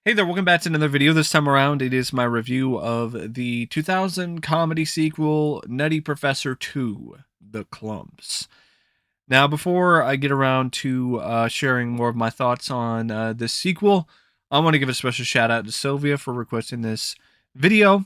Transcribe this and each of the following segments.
Hey there, welcome back to another video. This time around, it is my review of the 2000 comedy sequel, Nutty Professor II, The Klumps. Now, before I get around to sharing more of my thoughts on this sequel, I want to give a special shout out to Sylvia for requesting this video.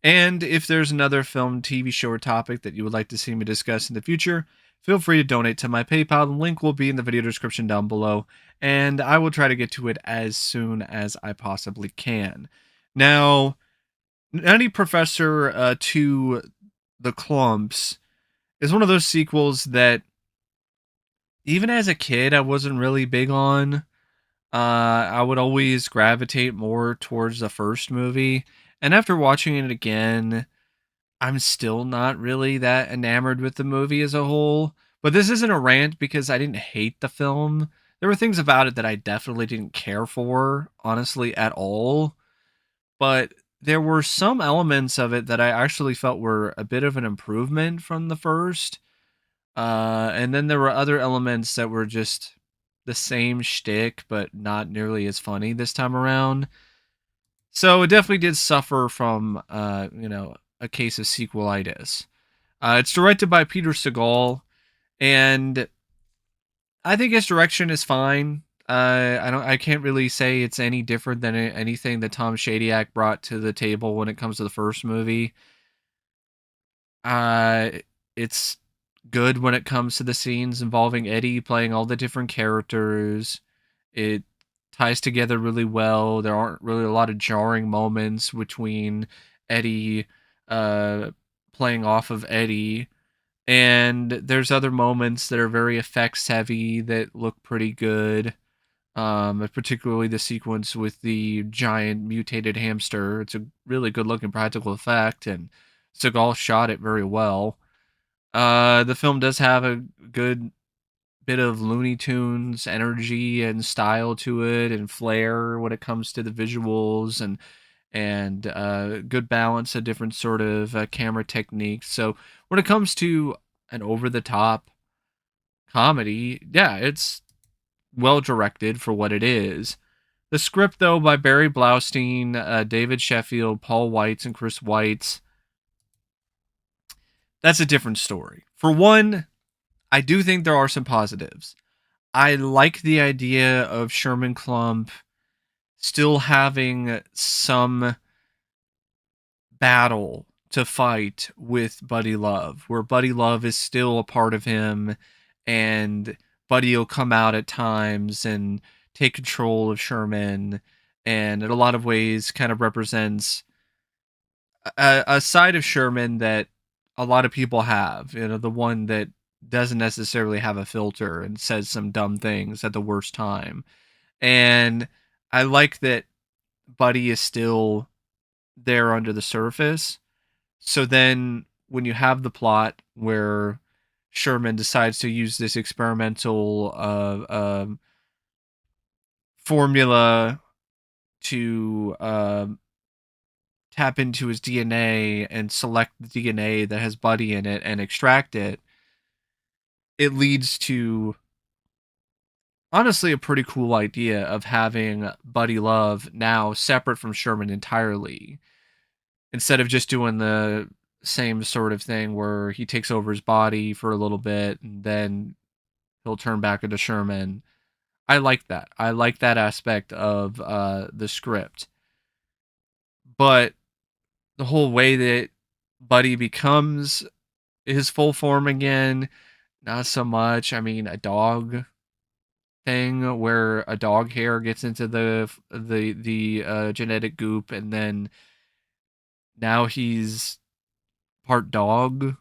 And if there's another film, TV show, or topic that you would like to see me discuss in the future, feel free to donate to my PayPal. The link will be in the video description down below, and I will try to get to it as soon as I possibly can. Now, Nutty Professor to The Klumps is one of those sequels that, even as a kid, I wasn't really big on. I would always gravitate more towards the first movie, and after watching it again, I'm still not really that enamored with the movie as a whole. But this isn't a rant because I didn't hate the film. There were things about it that I definitely didn't care for, honestly, at all. But there were some elements of it that I actually felt were a bit of an improvement from the first. And then there were other elements that were just the same shtick, but not nearly as funny this time around. So it definitely did suffer from, a case of sequelitis. It's directed by Peter Seagal, and I think his direction is fine. I can't really say it's any different than anything that Tom Shadyac brought to the table when it comes to the first movie. Uh, it's good when it comes to the scenes involving Eddie playing all the different characters. It ties together really well. There aren't really a lot of jarring moments between Eddie uh, playing off of Eddie, and there's other moments that are very effects heavy that look pretty good. Particularly the sequence with the giant mutated hamster. It's a really good looking practical effect, and Seagal shot it very well. The film does have a good bit of Looney Tunes energy and style to it, and flair when it comes to the visuals, and good balance of different sort of camera techniques. So when it comes to an over the top comedy, yeah, it's well directed for what it is. The script, though, by Barry Blaustein, David Sheffield, Paul Weitz, and Chris Weitz, that's a different story. For one, I do think there are some positives. I like the idea of Sherman Klump still having some battle to fight with Buddy Love, where Buddy Love is still a part of him, and Buddy will come out at times and take control of Sherman, and in a lot of ways kind of represents a side of Sherman that a lot of people have, the one that doesn't necessarily have a filter and says some dumb things at the worst time. And I like that Buddy is still there under the surface. So then when you have the plot where Sherman decides to use this experimental formula to tap into his DNA and select the DNA that has Buddy in it and extract it, it leads to honestly a pretty cool idea of having Buddy Love now separate from Sherman entirely, instead of just doing the same sort of thing where he takes over his body for a little bit and then he'll turn back into Sherman. I like that. I like that aspect of the script. But the whole way that Buddy becomes his full form again, not so much. I mean, a dog thing where a dog hair gets into the genetic goop, and then now he's part dog.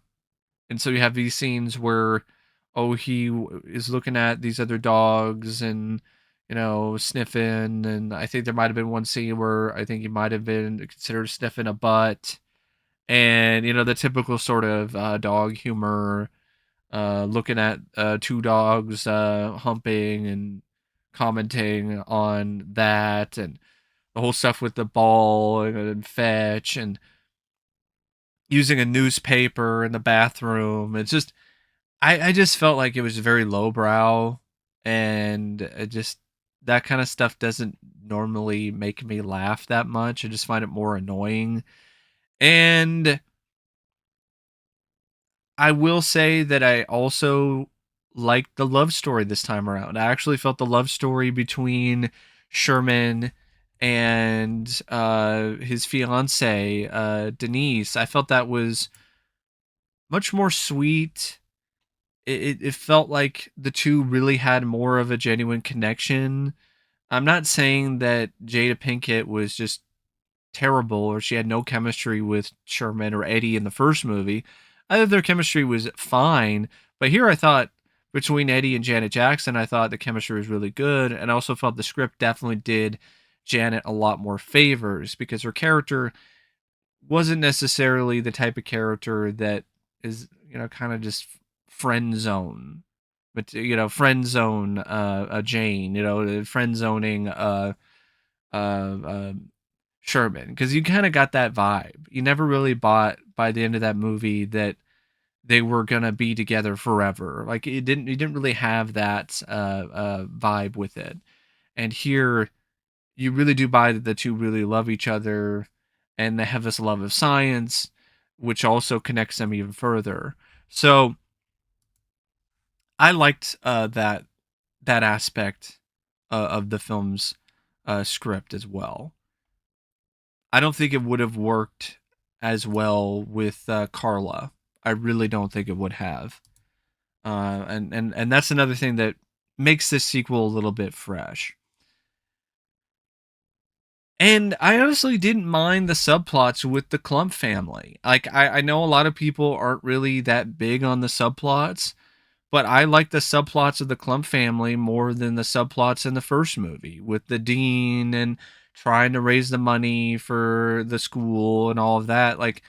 And so you have these scenes where, oh, is looking at these other dogs and, sniffing. And I think there might have been one scene where I think he might have been considered sniffing a butt. And, the typical sort of dog humor, looking at two dogs humping and commenting on that. And the whole stuff with the ball and fetch and using a newspaper in the bathroom. It's just, I just felt like it was very lowbrow, and it just that kind of stuff doesn't normally make me laugh that much. I just find it more annoying. And I will say that I also liked the love story this time around. I actually felt the love story between Sherman and his fiance, Denise. I felt that was much more sweet. It felt like the two really had more of a genuine connection. I'm not saying that Jada Pinkett was just terrible or she had no chemistry with Sherman or Eddie in the first movie. I thought their chemistry was fine, but here I thought between Eddie and Janet Jackson, I thought the chemistry was really good, and I also felt the script definitely did Janet a lot more favors because her character wasn't necessarily the type of character that is, kind of just friend zone, but friend zone a Jane, friend zoning uh, uh Sherman, because you kind of got that vibe. You never really bought by the end of that movie that they were gonna be together forever. Like you didn't really have that vibe with it. And here, you really do buy that the two really love each other, and they have this love of science, which also connects them even further. So I liked that aspect of the film's script as well. I don't think it would have worked as well with Carla. I really don't think it would have. And that's another thing that makes this sequel a little bit fresh. And I honestly didn't mind the subplots with the Klump family. Like I know a lot of people aren't really that big on the subplots, but I like the subplots of the Klump family more than the subplots in the first movie with the dean and trying to raise the money for the school and all of that. Like,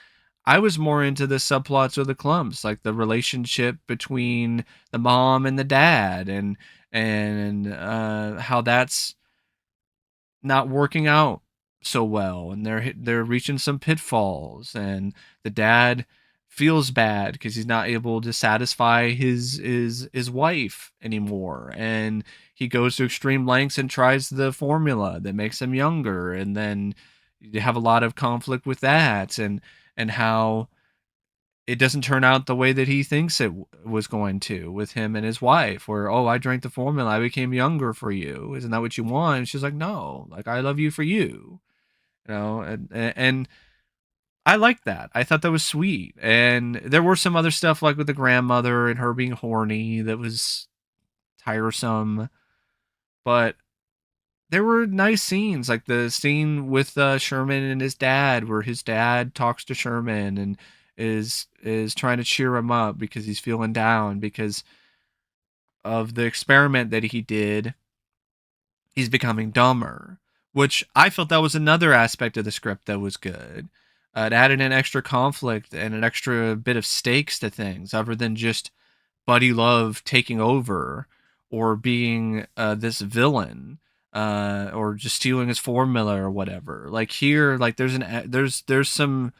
I was more into the subplots of the Klumps, like the relationship between the mom and the dad, and how that's not working out so well, and they're reaching some pitfalls, and the dad feels bad because he's not able to satisfy his wife anymore, and he goes to extreme lengths and tries the formula that makes him younger, and then you have a lot of conflict with that, and how it doesn't turn out the way that he thinks it was going to with him and his wife, where, oh, I drank the formula, I became younger for you, isn't that what you want? And she's like, no, like, I love you for you, and I liked that. I thought that was sweet. And there were some other stuff like with the grandmother and her being horny that was tiresome, but there were nice scenes, like the scene with Sherman and his dad, where his dad talks to Sherman and is trying to cheer him up because he's feeling down because of the experiment that he did. He's becoming dumber, which I felt that was another aspect of the script that was good. It added an extra conflict and an extra bit of stakes to things, other than just Buddy Love taking over or being this villain, or just stealing his formula or whatever. Like here, like there's some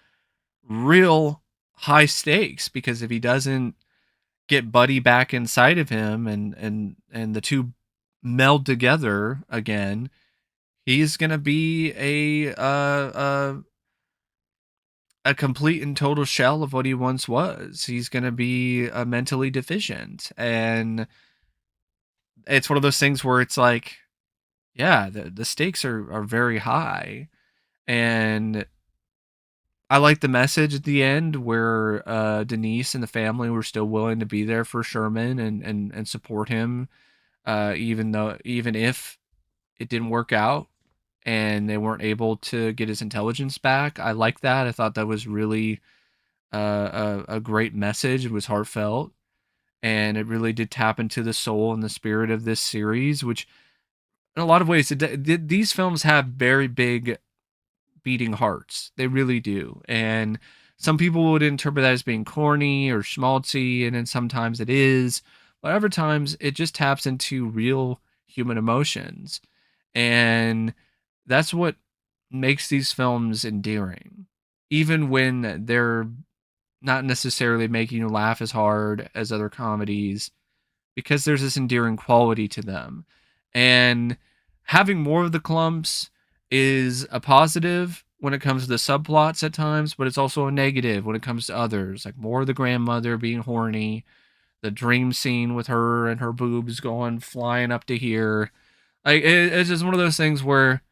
real high stakes, because if he doesn't get Buddy back inside of him, and the two meld together again, he's gonna be a complete and total shell of what he once was. He's gonna be mentally deficient, and it's one of those things where it's like, yeah, the stakes are very high, and I like the message at the end where Denise and the family were still willing to be there for Sherman and support him, even if it didn't work out and they weren't able to get his intelligence back. I like that. I thought that was really a great message. It was heartfelt, and it really did tap into the soul and the spirit of this series, which in a lot of ways, these films have very big beating hearts. They really do. And some people would interpret that as being corny or schmaltzy, and then sometimes it is. But other times it just taps into real human emotions. And that's what makes these films endearing. Even when they're not necessarily making you laugh as hard as other comedies, because there's this endearing quality to them. And having more of the Klumps is a positive when it comes to the subplots at times, but it's also a negative when it comes to others, like more of the grandmother being horny, the dream scene with her and her boobs going flying up to here. Like it's just one of those things where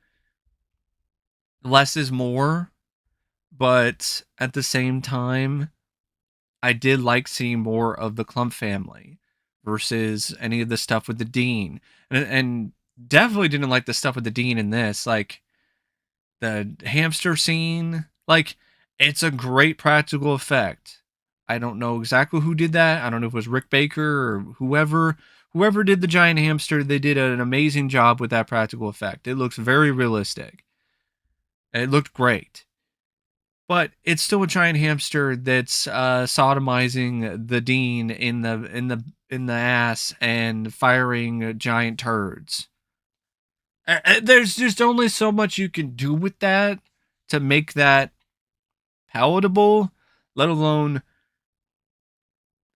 less is more, but at the same time, I did like seeing more of the Clump family versus any of the stuff with the Dean, and definitely didn't like the stuff with the Dean in this. Like the hamster scene, like it's a great practical effect. I don't know exactly who did that. I don't know if it was Rick Baker or whoever did the giant hamster. They did an amazing job with that practical effect. It looks very realistic. It looked great. But it's still a giant hamster that's sodomizing the dean in the ass and firing giant turds. There's just only so much you can do with that to make that palatable, let alone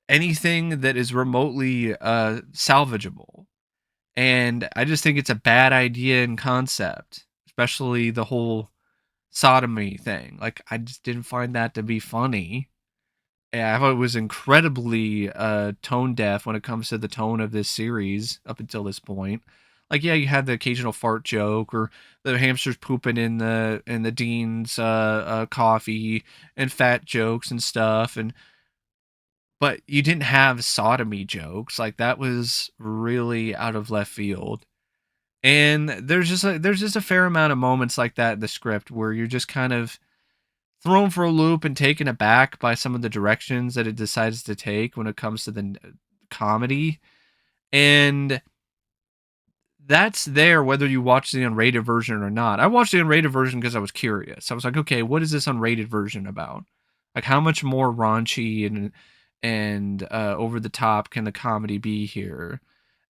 anything that is remotely salvageable. And I just think it's a bad idea and concept, especially the whole sodomy thing. Like, I just didn't find that to be funny. Yeah, I thought it was incredibly tone deaf when it comes to the tone of this series up until this point. Like, yeah, you had the occasional fart joke or the hamsters pooping in the dean's coffee and fat jokes and stuff, and but you didn't have sodomy jokes. Like that was really out of left field. And there's just a fair amount of moments like that in the script where you're just kind of thrown for a loop and taken aback by some of the directions that it decides to take when it comes to the comedy. And that's there whether you watch the unrated version or not. I watched the unrated version because I was curious. I was like, okay, what is this unrated version about? Like, how much more raunchy and over the top can the comedy be here?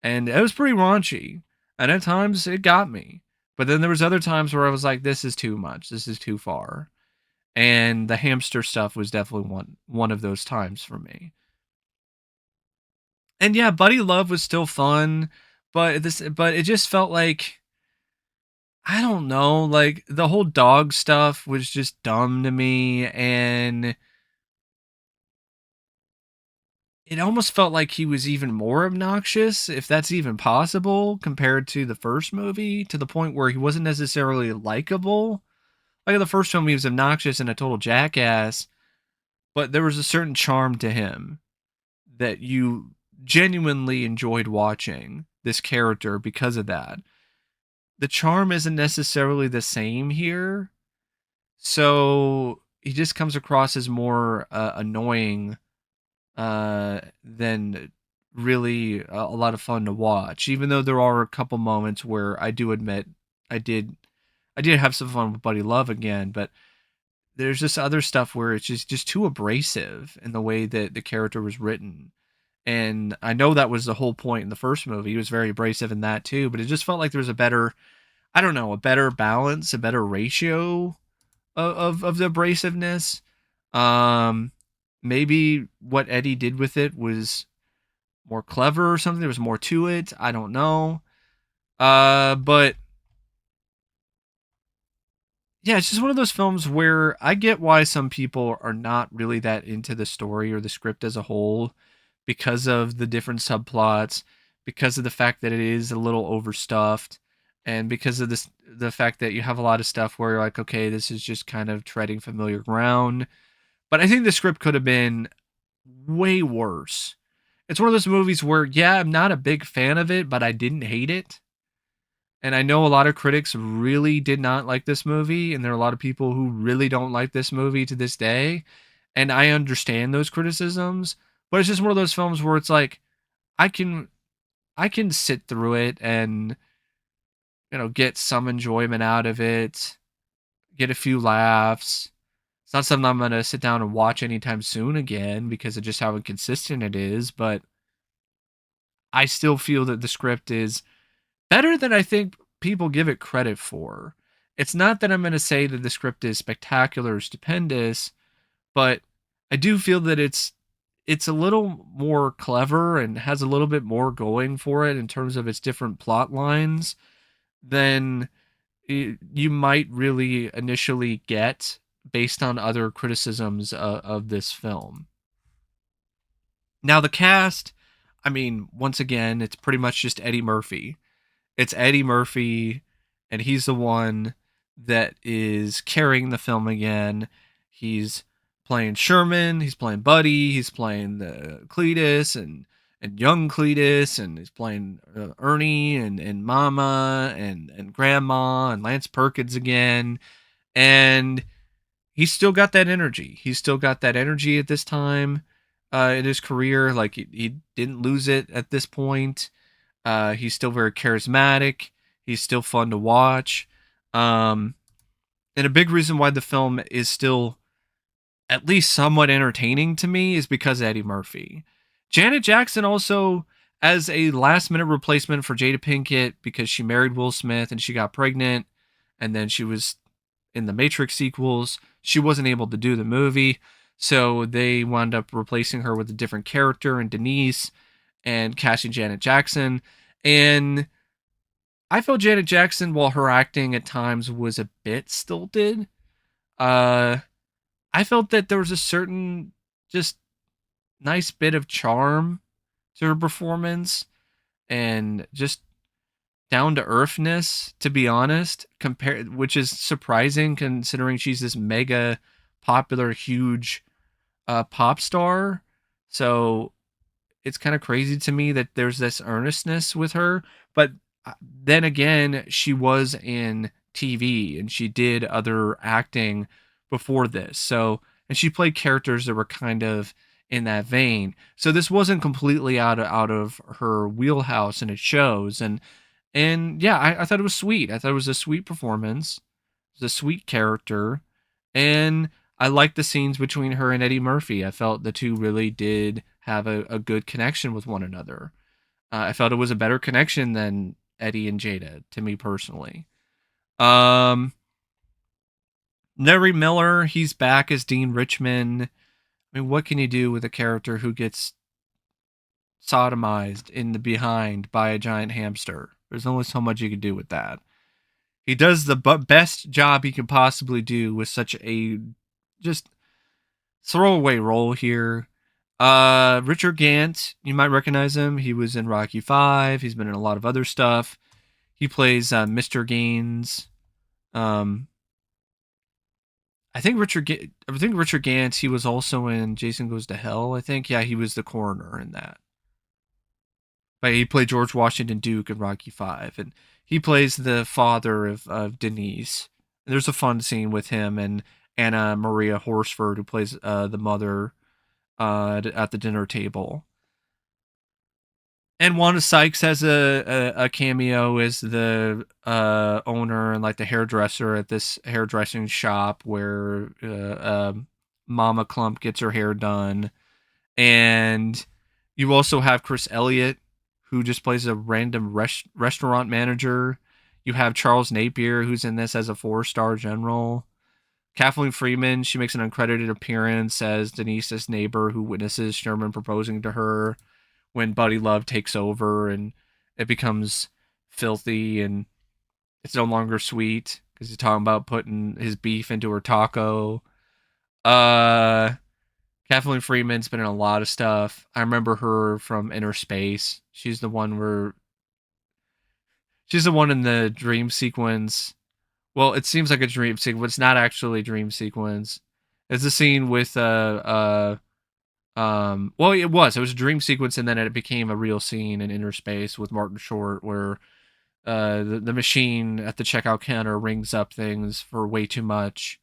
And it was pretty raunchy, and at times it got me. But then there was other times where I was like, this is too much. This is too far. And the hamster stuff was definitely one of those times for me. And yeah, Buddy Love was still fun, but it just felt like I don't know, like the whole dog stuff was just dumb to me, and it almost felt like he was even more obnoxious, if that's even possible, compared to the first movie, to the point where he wasn't necessarily likable. Like in the first film, he was obnoxious and a total jackass, but there was a certain charm to him that you genuinely enjoyed watching this character because of that. The charm isn't necessarily the same here, so he just comes across as more annoying than really a lot of fun to watch. Even though there are a couple moments where I do admit I did I did have some fun with Buddy Love again, but there's just other stuff where it's just too abrasive in the way that the character was written. And I know that was the whole point in the first movie. He was very abrasive in that too, but it just felt like there was a better, I don't know, a better balance, a better ratio of the abrasiveness. Um, Maybe what Eddie did with it was more clever or something. There was more to it. I don't know. But yeah, it's just one of those films where I get why some people are not really that into the story or the script as a whole because of the different subplots, because of the fact that it is a little overstuffed, and because of the fact that you have a lot of stuff where you're like, okay, this is just kind of treading familiar ground. But I think the script could have been way worse. It's one of those movies where, yeah, I'm not a big fan of it, but I didn't hate it. And I know a lot of critics really did not like this movie, and there are a lot of people who really don't like this movie to this day. And I understand those criticisms, but it's just one of those films where it's like I can I can sit through it and get some enjoyment out of it, get a few laughs. It's not something I'm gonna sit down and watch anytime soon again because of just how inconsistent it is, but I still feel that the script is better than I think people give it credit for. It's not that I'm going to say that the script is spectacular or stupendous, but I do feel that it's a little more clever and has a little bit more going for it in terms of its different plot lines than you might really initially get based on other criticisms of this film. Now, the cast, I mean, once again, it's pretty much just Eddie Murphy. It's Eddie Murphy, and he's the one that is carrying the film again. He's playing Sherman, he's playing Buddy, he's playing the Cletus and young Cletus, and he's playing Ernie and Mama and Grandma and Lance Perkins again. And he's still got that energy. He's still got that energy at this time in his career. Like he didn't lose it at this point. He's still very charismatic. He's still fun to watch. Um, and a big reason why the film is still at least somewhat entertaining to me is because of Eddie Murphy. Janet Jackson also, as a last minute replacement for Jada Pinkett because she married Will Smith and she got pregnant, and then she was in the Matrix sequels, she wasn't able to do the movie. So they wound up replacing her with a different character in Denise and casting Janet Jackson. And I felt Janet Jackson, while her acting at times was a bit stilted, uh, I felt that there was a certain just nice bit of charm to her performance and just down to earthness, to be honest, compared, which is surprising considering she's this mega popular, huge pop star. So it's kind of crazy to me that there's this earnestness with her. But then again, she was in TV and she did other acting before this. So, and she played characters that were kind of in that vein. So this wasn't completely out of her wheelhouse, and it shows. And yeah, I thought it was sweet. I thought it was a sweet performance. It was a sweet character, and I liked the scenes between her and Eddie Murphy. I felt the two really did have a good connection with one another. I felt it was a better connection than Eddie and Jada, to me personally. Um, Larry Miller, he's back as Dean Richmond. I mean, what can you do with a character who gets sodomized in the behind by a giant hamster? There's only so much you can do with that. He does the best job he can possibly do with such a just throwaway role here. Richard Gant, you might recognize him. He was in Rocky Five. He's been in a lot of other stuff. He plays Mr. Gaines. Um, I think Richard Gant. He was also in Jason Goes to Hell. I think, yeah, he was the coroner in that. But he played George Washington Duke in Rocky Five, and he plays the father of Denise. And there's a fun scene with him and Anna Maria Horsford, who plays the mother at the dinner table. And Wanda Sykes has a cameo as the owner and like the hairdresser at this hairdressing shop where Mama Klump gets her hair done. And you also have Chris Elliott, who just plays a random restaurant manager. You have Charles Napier, who's in this as a 4-star general. Kathleen Freeman, she makes an uncredited appearance as Denise's neighbor who witnesses Sherman proposing to her when Buddy Love takes over, and it becomes filthy and it's no longer sweet because he's talking about putting his beef into her taco. Uh, Kathleen Freeman's been in a lot of stuff. I remember her from Inner Space. She's the one in the dream sequence. Well, it seems like a dream sequence. It's not actually a dream sequence. It's a scene with well, it was. It was a dream sequence, and then it became a real scene in Inner Space with Martin Short, where the machine at the checkout counter rings up things for way too much,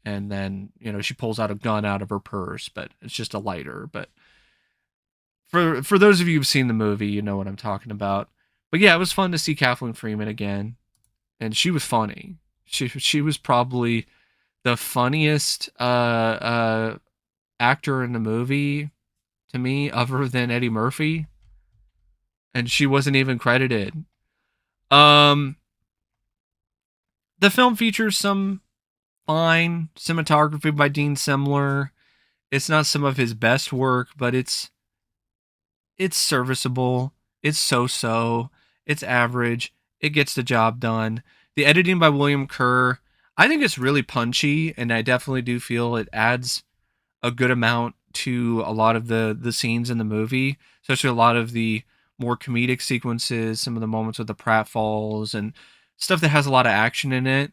and then she pulls out a gun out of her purse, but it's just a lighter. But for those of you who've seen the movie, you know what I'm talking about. But yeah, it was fun to see Kathleen Freeman again, and she was funny. She was probably the funniest actor in the movie to me, other than Eddie Murphy, and she wasn't even credited. Um, the film features some fine cinematography by Dean Semler. It's not some of his best work, but it's serviceable. It's so-so. It's average. it gets the job done. The editing by William Kerr, I think it's really punchy, and I definitely do feel it adds a good amount to a lot of the scenes in the movie, especially a lot of the more comedic sequences, some of the moments with the pratfalls and stuff that has a lot of action in it.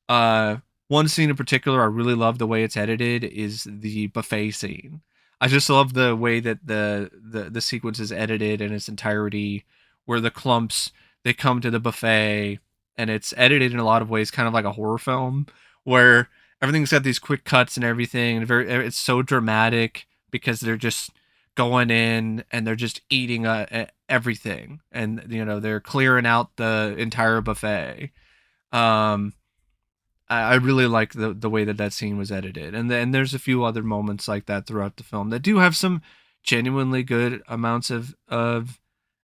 Uh, One scene in particular I really love the way it's edited is the buffet scene. I just love the way that the sequence is edited in its entirety, where the Klumps they come to the buffet, and it's edited in a lot of ways, kind of like a horror film, where everything's got these quick cuts and everything, and it's so dramatic because they're just going in and they're just eating everything, and they're clearing out the entire buffet. um I really like the way that scene was edited, and then there's a few other moments like that throughout the film that do have some genuinely good amounts of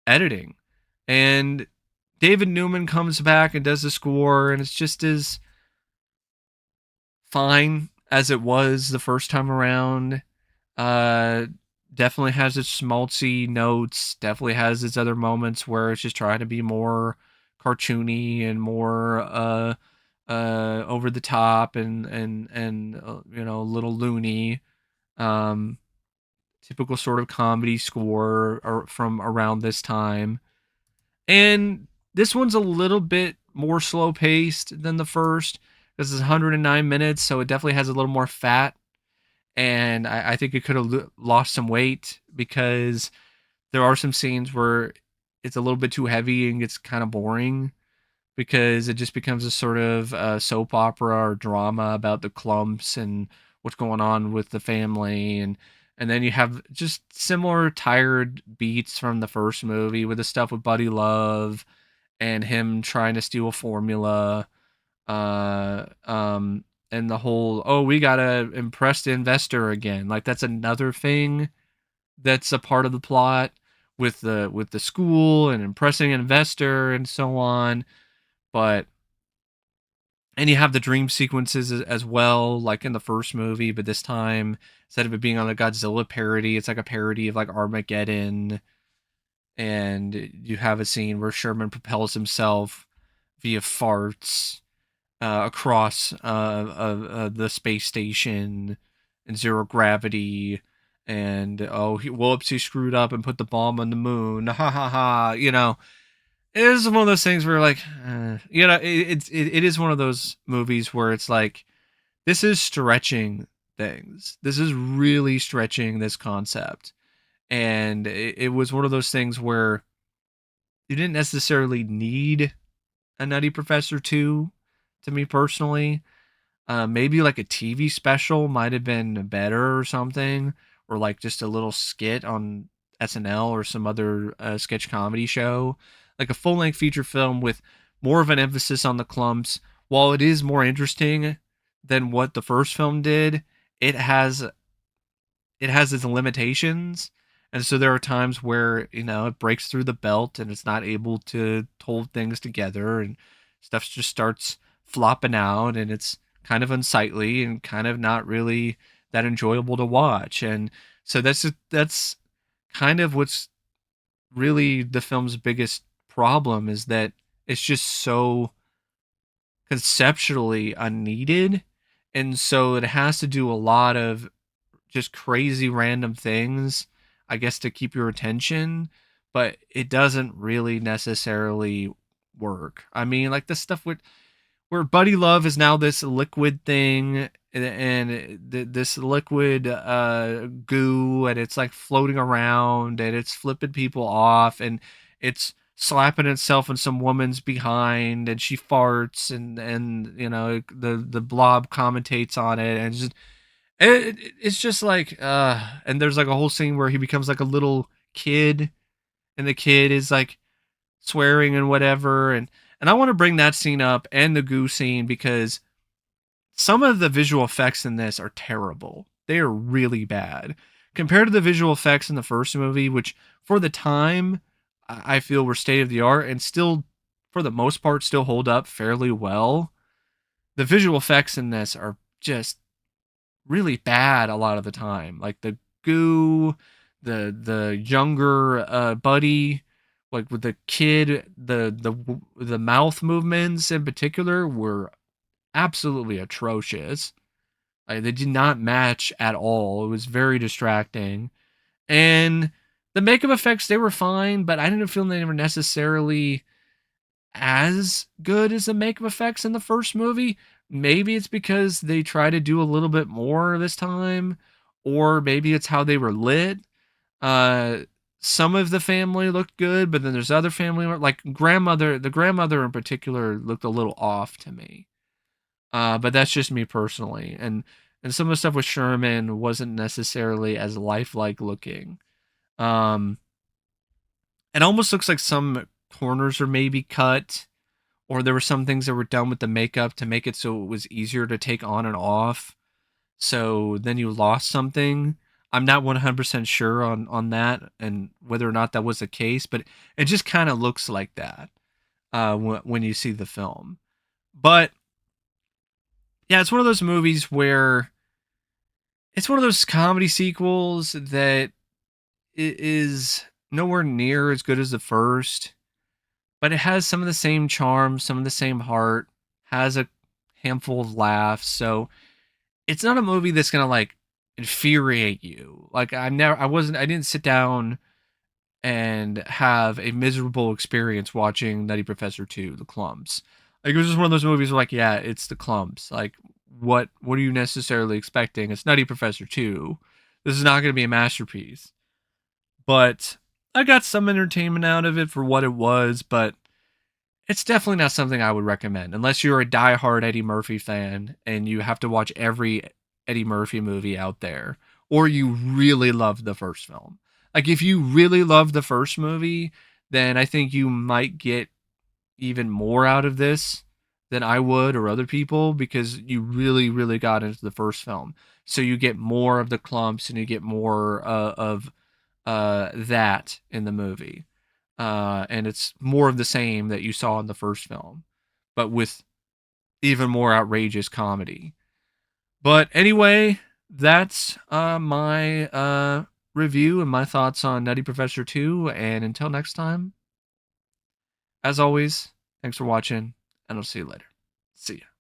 editing. And David Newman comes back and does the score, and it's just as fine as it was the first time around. Uh, Definitely has its schmaltzy notes. Definitely has its other moments where it's just trying to be more cartoony and more over the top and a little loony. Um, Typical sort of comedy score from around this time. And this one's a little bit more slow paced than the first because it's 109 minutes, so it definitely has a little more fat. And I think it could have lost some weight because there are some scenes where it's a little bit too heavy and gets kind of boring because it just becomes a sort of soap opera or drama about the Klumps and what's going on with the family. And then you have just similar tired beats from the first movie with the stuff with Buddy Love and him trying to steal a formula. uh and the whole, oh, we gotta impress the investor again, like that's another thing that's a part of the plot with the school and impressing an investor and so on. But and you have the dream sequences as well, like in the first movie, but this time instead of it being on a Godzilla parody, it's like a parody of like Armageddon. And you have a scene where Sherman propels himself via farts across the space station in zero gravity. And oh, whoops, he screwed up and put the bomb on the moon. Ha ha ha. It is one of those things where like, it is one of those movies where it's like, this is stretching things. This is really stretching this concept. And it was one of those things where you didn't necessarily need a Nutty Professor 2, to me personally. Maybe like a TV special might have been better or something, or like just a little skit on SNL or some other sketch comedy show. Like a full length feature film with more of an emphasis on the Klumps. While it is more interesting than what the first film did, it has its limitations. And so there are times where, it breaks through the belt and it's not able to hold things together, and stuff just starts flopping out, and it's kind of unsightly and kind of not really that enjoyable to watch. And so that's kind of what's really the film's biggest problem, is that it's just so conceptually unneeded. And so it has to do a lot of just crazy random things, I guess, to keep your attention, but it doesn't really necessarily work. I mean, like the stuff with where Buddy Love is now this liquid thing, and this liquid goo, and it's like floating around and it's flipping people off, and it's slapping itself in some woman's behind, and she farts, and the blob commentates on it, and it's just like and there's like a whole scene where he becomes like a little kid, and the kid is like swearing and whatever. And I want to bring that scene up and the goo scene because some of the visual effects in this are terrible. They are really bad compared to the visual effects in the first movie, which for the time I feel were state of the art and still for the most part still hold up fairly well. The visual effects in this are just really bad a lot of the time. Like the goo, the younger buddy, like with the kid, the mouth movements in particular were absolutely atrocious. Like, they did not match at all. It was very distracting. And the makeup effects, they were fine, but I didn't feel they were necessarily as good as the makeup effects in the first movie. Maybe it's because they try to do a little bit more this time, or maybe it's how they were lit. Uh, some of the family looked good, but then there's other family like the grandmother in particular looked a little off to me. But that's just me personally, and some of the stuff with Sherman wasn't necessarily as lifelike looking. Um, it almost looks like some corners are maybe cut, or there were some things that were done with the makeup to make it so it was easier to take on and off. So then you lost something. I'm not 100% sure on that and whether or not that was the case, but it just kind of looks like that when you see the film. But yeah, it's one of those movies where it's one of those comedy sequels that is nowhere near as good as the first, but it has some of the same charm, some of the same heart, has a handful of laughs. So it's not a movie that's gonna like infuriate you. Like I didn't sit down and have a miserable experience watching Nutty Professor II, The Klumps. Like it was just one of those movies where like, yeah, it's The Klumps. Like what are you necessarily expecting? It's Nutty Professor II. This is not gonna be a masterpiece. But I got some entertainment out of it for what it was, but it's definitely not something I would recommend unless you're a diehard Eddie Murphy fan and you have to watch every Eddie Murphy movie out there, or you really love the first film. Like if you really love the first movie, then I think you might get even more out of this than I would or other people because you really, really got into the first film. So you get more of the clumps and you get more of that in the movie. And it's more of the same that you saw in the first film, but with even more outrageous comedy. But anyway, that's my review and my thoughts on Nutty Professor 2. And until next time, as always, thanks for watching, and I'll see you later. See ya.